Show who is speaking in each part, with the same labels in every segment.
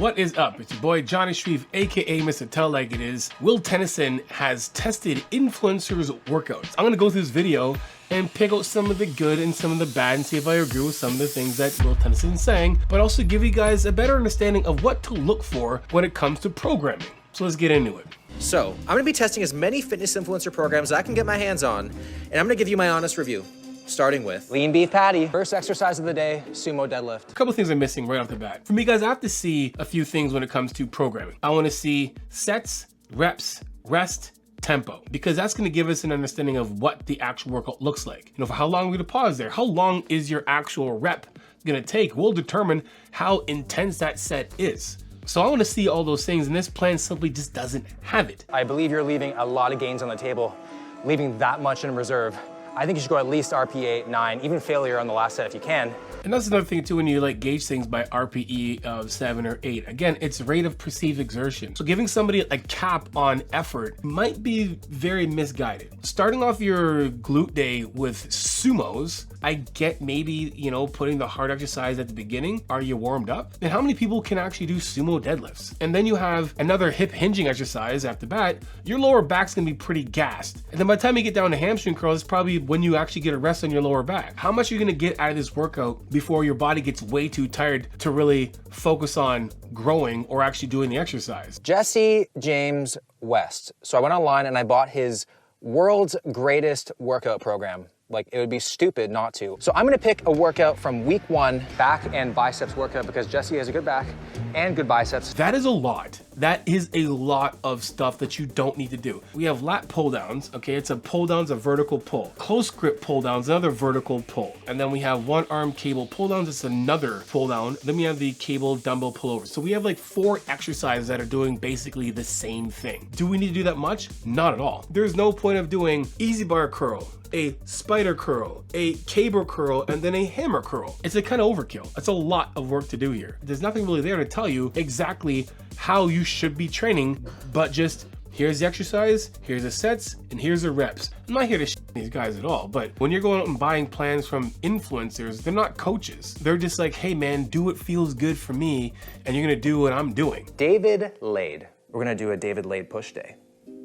Speaker 1: What is up? It's your boy Johnny Shreve, aka Mr. Tell Like It Is. Will Tennyson has tested influencers' workouts. I'm gonna go through this video and pick out some of the good and some of the bad and see if I agree with some of the things that Will Tennyson is saying, but also give you guys a better understanding of what to look for when it comes to programming. So let's get into it.
Speaker 2: So I'm gonna be testing as many fitness influencer programs I can get my hands on, and I'm gonna give you my honest review. Starting with lean beef patty. First exercise of the day, sumo deadlift.
Speaker 1: A couple things I'm missing right off the bat. For me guys, I have to see a few things when it comes to programming. I wanna see sets, reps, rest, tempo, because that's gonna give us an understanding of what the actual workout looks like. You know, for how long we're gonna pause there. How long is your actual rep gonna take will determine how intense that set is. So I wanna see all those things, and this plan simply just doesn't have it.
Speaker 2: I believe you're leaving a lot of gains on the table, leaving that much in reserve. I think you should go at least RPE 9, even failure on the last set if you can. And
Speaker 1: that's another thing too, when you like gauge things by RPE of 7 or 8. Again, it's rate of perceived exertion. So giving somebody a cap on effort might be very misguided. Starting off your glute day with sumos, I get maybe, you know, putting the hard exercise at the beginning. Are you warmed up? And how many people can actually do sumo deadlifts? And then you have another hip hinging exercise after that. Your lower back's gonna be pretty gassed. And then by the time you get down to hamstring curls, it's probably when you actually get a rest on your lower back. How much are you gonna get out of this workout before your body gets way too tired to really focus on growing or actually doing the exercise?
Speaker 2: Jesse James West. So I went online and I bought his world's greatest workout program. Like, it would be stupid not to. So I'm gonna pick a workout from week 1, back and biceps workout, because Jesse has a good back and good biceps.
Speaker 1: That is a lot. That is a lot of stuff that you don't need to do. We have lat pull downs, okay? It's a pull down's a vertical pull. Close grip pull downs, another vertical pull. And then we have one arm cable pull downs, it's another pull down. Then we have the cable dumbbell pullover. So we have like 4 exercises that are doing basically the same thing. Do we need to do that much? Not at all. There's no point of doing easy bar curl, a spider curl, a cable curl, and then a hammer curl. It's a kind of overkill. It's a lot of work to do here. There's nothing really there to tell you exactly how you should be training, but just here's the exercise, here's the sets, and here's the reps. I'm not here to shit these guys at all, but when you're going out and buying plans from influencers, they're not coaches. They're just like, hey man, do what feels good for me, and you're gonna do what I'm doing.
Speaker 2: David Lade. We're gonna do a David Lade push day.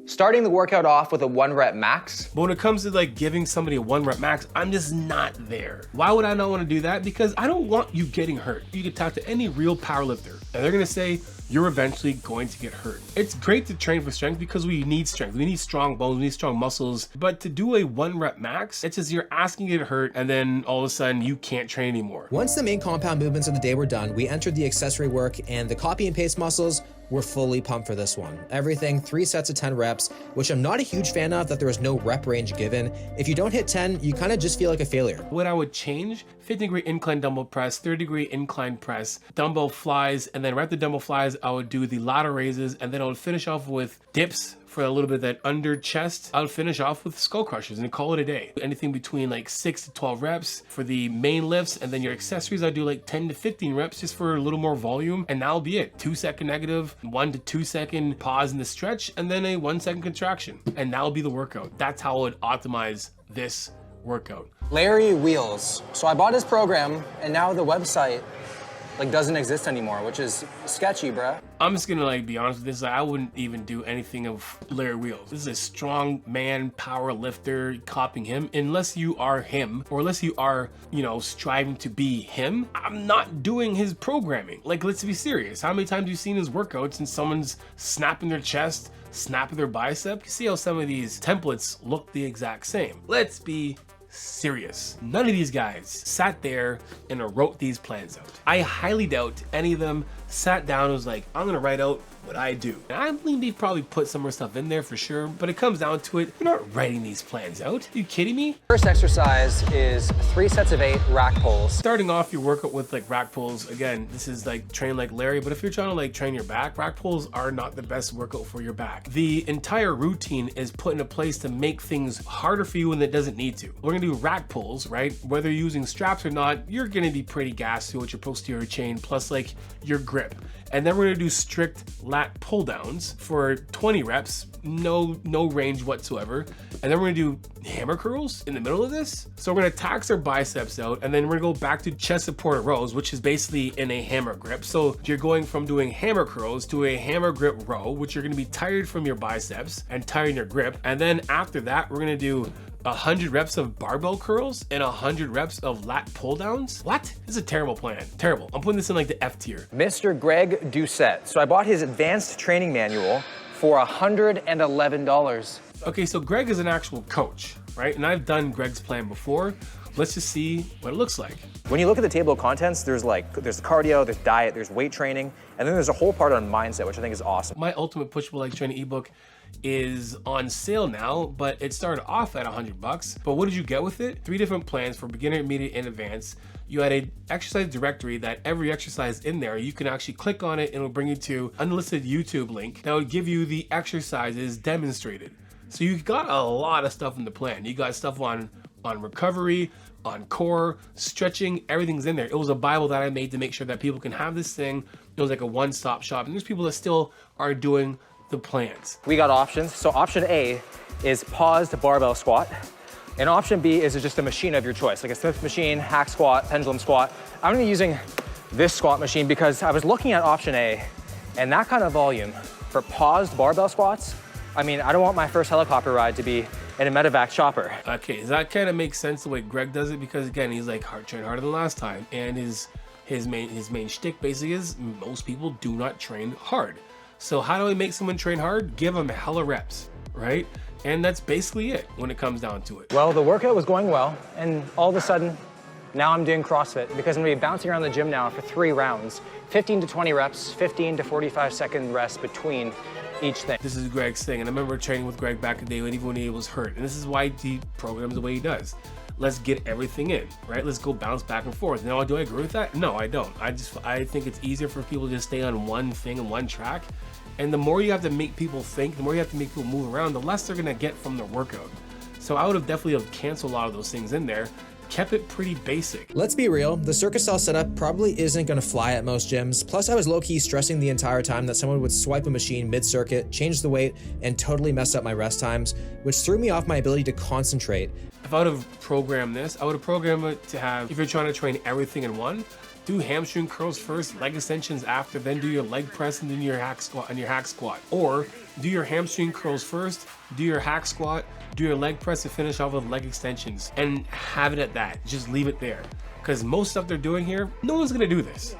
Speaker 2: Starting the workout off with a 1 rep max.
Speaker 1: But when it comes to like giving somebody a 1 rep max, I'm just not there. Why would I not want to do that? Because I don't want you getting hurt. You can talk to any real powerlifter and they're gonna say, you're eventually going to get hurt. It's great to train for strength because we need strength. We need strong bones, we need strong muscles, but to do a 1 rep max, it's just you're asking to get hurt and then all of a sudden you can't train anymore.
Speaker 3: Once the main compound movements of the day were done, we entered the accessory work and the copy and paste muscles were fully pumped for this one. Everything 3 sets of 10 reps, which I'm not a huge fan of that there was no rep range given. If you don't hit 10, you kind of just feel like a failure.
Speaker 1: What I would change, 50-degree incline dumbbell press, 30-degree incline press, dumbbell flies, and then right after dumbbell flies, I would do the lateral raises, and then I would finish off with dips for a little bit of that under chest. I would finish off with skull crushers and call it a day. Anything between like 6 to 12 reps for the main lifts, and then your accessories, I do like 10 to 15 reps just for a little more volume, and that'll be it. 2-second negative, 1 to 2 second pause in the stretch, and then a 1 second contraction, and that'll be the workout. That's how I would optimize this workout.
Speaker 2: Larry Wheels. So I bought his program, and now the website like doesn't exist anymore, which is sketchy, bruh.
Speaker 1: I'm just gonna like be honest with this, I wouldn't even do anything of Larry Wheels. This is a strong man, power lifter, copying him. Unless you are him, or unless you are, you know, striving to be him, I'm not doing his programming. Like, let's be serious. How many times have you seen his workouts and someone's snapping their chest, snapping their bicep? You see how some of these templates look the exact same. Let's be serious. None of these guys sat there and wrote these plans out. I highly doubt any of them sat down and was like, I'm gonna write out what I do. And I believe they probably put some more stuff in there for sure, but it comes down to it, you're not writing these plans out. Are you kidding me?
Speaker 2: First exercise is 3 sets of 8 rack pulls.
Speaker 1: Starting off your workout with like rack pulls, again, this is like train like Larry, but if you're trying to like train your back, rack pulls are not the best workout for your back. The entire routine is put into place to make things harder for you when it doesn't need to. We're gonna do rack pulls, right? Whether you're using straps or not, you're gonna be pretty gassed with your posterior chain plus like your grip. And then we're gonna do strict lat pull downs for 20 reps, no range whatsoever. And then we're gonna do hammer curls in the middle of this. So we're gonna tax our biceps out, and then we're gonna go back to chest supported rows, which is basically in a hammer grip. So you're going from doing hammer curls to a hammer grip row, which you're gonna be tired from your biceps and tired in your grip. And then after that, we're gonna do 100 reps of barbell curls and 100 reps of lat pull downs. What? This is a terrible plan. Terrible. I'm putting this in like the F tier.
Speaker 2: Mr. Greg Doucette. So I bought his advanced training manual for $111.
Speaker 1: Okay, so Greg is an actual coach, right? And I've done Greg's plan before. Let's just see what it looks like.
Speaker 2: When you look at the table of contents, there's cardio, there's diet, there's weight training, and then there's a whole part on mindset, which I think is awesome.
Speaker 1: My Ultimate Push-Pull Legs Training ebook is on sale now, but it started off at $100. But what did you get with it? 3 different plans for beginner, intermediate, and advanced. You had an exercise directory that every exercise in there, you can actually click on it and it'll bring you to unlisted YouTube link that would give you the exercises demonstrated. So you got a lot of stuff in the plan. You got stuff on recovery, on core, stretching, everything's in there. It was a Bible that I made to make sure that people can have this thing. It was like a one-stop shop. And there's people that still are doing the plans.
Speaker 2: We got options. So option A is paused barbell squat. And option B is just a machine of your choice, like a Smith machine, hack squat, pendulum squat. I'm gonna be using this squat machine because I was looking at option A, and that kind of volume for paused barbell squats, I mean, I don't want my first helicopter ride to be in a medevac chopper.
Speaker 1: Okay, does that kind of make sense the way Greg does it? Because again, he's like train harder than last time, and his main shtick basically is most people do not train hard. So how do we make someone train hard? Give them hella reps, right? And that's basically it when it comes down to it.
Speaker 2: Well, the workout was going well, and all of a sudden, now I'm doing CrossFit because I'm gonna be bouncing around the gym now for 3 rounds, 15 to 20 reps, 15 to 45 second rest between each thing.
Speaker 1: This is Greg's thing, and I remember training with Greg back in the day even when he was hurt. And this is why he programs the way he does. Let's get everything in, right? Let's go bounce back and forth. Now, do I agree with that? No, I don't. I think it's easier for people to just stay on one thing and one track. And the more you have to make people think, the more you have to make people move around, the less they're gonna get from their workout. So I would have definitely canceled a lot of those things in there, kept it pretty basic.
Speaker 3: Let's be real, the circus cell setup probably isn't gonna fly at most gyms. Plus I was low-key stressing the entire time that someone would swipe a machine mid-circuit, change the weight, and totally mess up my rest times, which threw me off my ability to concentrate.
Speaker 1: If I would have programmed this, I would have programmed it to have, if you're trying to train everything in one, do hamstring curls first, leg extensions after, then do your leg press and then your hack squat and your hack squat. Or do your hamstring curls first, do your hack squat, do your leg press and finish off with leg extensions and have it at that. Just leave it there. Because most stuff they're doing here, no one's gonna do this.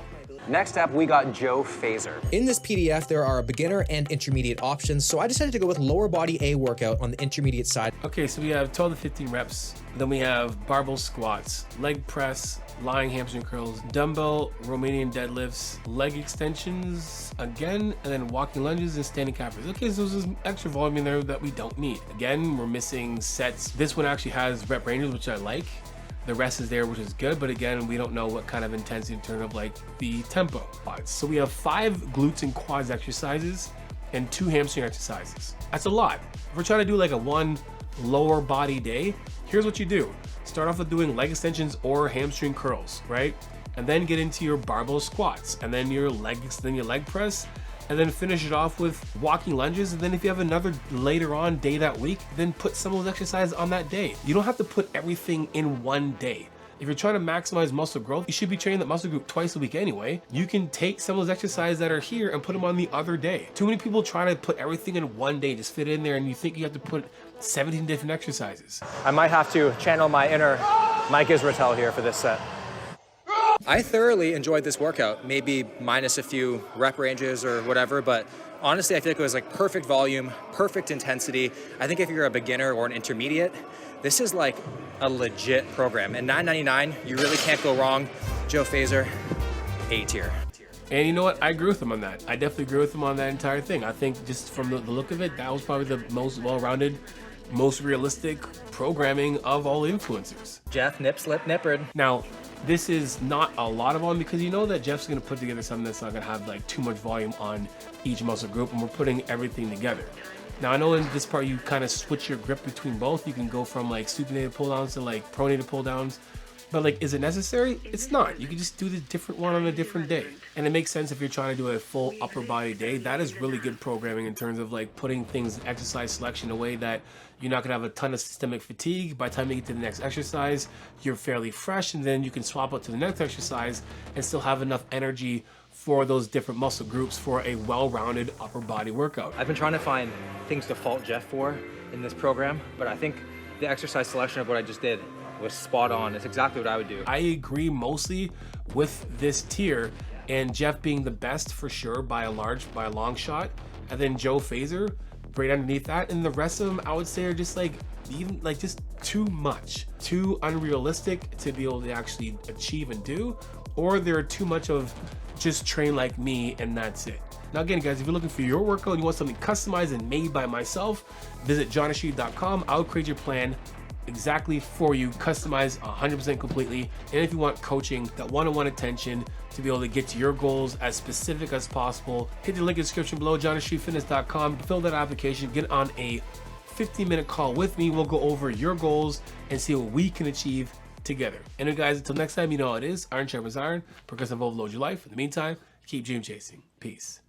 Speaker 2: Next up, we got Joe Phaser.
Speaker 3: In this PDF, there are beginner and intermediate options, so I decided to go with lower body A workout on the intermediate side.
Speaker 1: Okay, so we have 12 to 15 reps. Then we have barbell squats, leg press, lying hamstring curls, dumbbell Romanian deadlifts, leg extensions again, and then walking lunges and standing calves. Okay, so there's extra volume in there that we don't need. Again, we're missing sets. This one actually has rep ranges, which I like. The rest is there, which is good, but again, we don't know what kind of intensity in terms of like the tempo. So we have 5 glutes and quads exercises and 2 hamstring exercises. That's a lot. If we're trying to do like a 1 lower body day, here's what you do. Start off with doing leg extensions or hamstring curls, right? And then get into your barbell squats, and then your leg press, and then finish it off with walking lunges. And then if you have another later on day that week, then put some of those exercises on that day. You don't have to put everything in one day. If you're trying to maximize muscle growth, you should be training that muscle group twice a week anyway. You can take some of those exercises that are here and put them on the other day. Too many people try to put everything in one day, just fit it in there, and you think you have to put 17 different exercises.
Speaker 2: I might have to channel my inner Mike Israetel here for this set.
Speaker 3: I thoroughly enjoyed this workout, maybe minus a few rep ranges or whatever, but honestly, I feel like it was like perfect volume, perfect intensity. I think if you're a beginner or an intermediate, this is like a legit program. And $9.99, you really can't go wrong. Joe Phaser, A tier.
Speaker 1: And you know what? I agree with him on that. I definitely agree with him on that entire thing. I think just from the look of it, that was probably the most well-rounded, most realistic programming of all influencers.
Speaker 2: Jeff Nip Slip Nippard.
Speaker 1: Now, this is not a lot of volume because you know that Jeff's going to put together something that's not going to have like too much volume on each muscle group, and we're putting everything together. Now, I know in this part you kind of switch your grip between both. You can go from like supinated pull downs to like pronated pull downs, but like, is it necessary? It's not. You can just do the different one on a different day. And it makes sense if you're trying to do a full upper body day. That is really good programming in terms of like putting things, exercise selection, in a way that you're not gonna have a ton of systemic fatigue. By the time you get to the next exercise, you're fairly fresh, and then you can swap out to the next exercise and still have enough energy for those different muscle groups for a well-rounded upper body workout.
Speaker 2: I've been trying to find things to fault Jeff for in this program, but I think the exercise selection of what I just did was spot on. It's exactly what I would do.
Speaker 1: I agree mostly with this tier, and Jeff being the best for sure by a long shot, and then Joe Fazer right underneath that, and the rest of them I would say are just like just too much, too unrealistic to be able to actually achieve and do, or they're too much of just train like me and that's it. Now again guys, if you're looking for your workout and you want something customized and made by myself, visit johnasheed.com. I'll create your plan exactly for you, customized 100% completely. And if you want coaching, that one-on-one attention to be able to get to your goals as specific as possible, hit the link in the description below, johnasheedfitness.com, fill that application, get on a 15-minute call with me. We'll go over your goals and see what we can achieve together. And guys, until next time, you know how it is. Iron sharpens iron, progressive overload your life. In the meantime, keep dream chasing. Peace.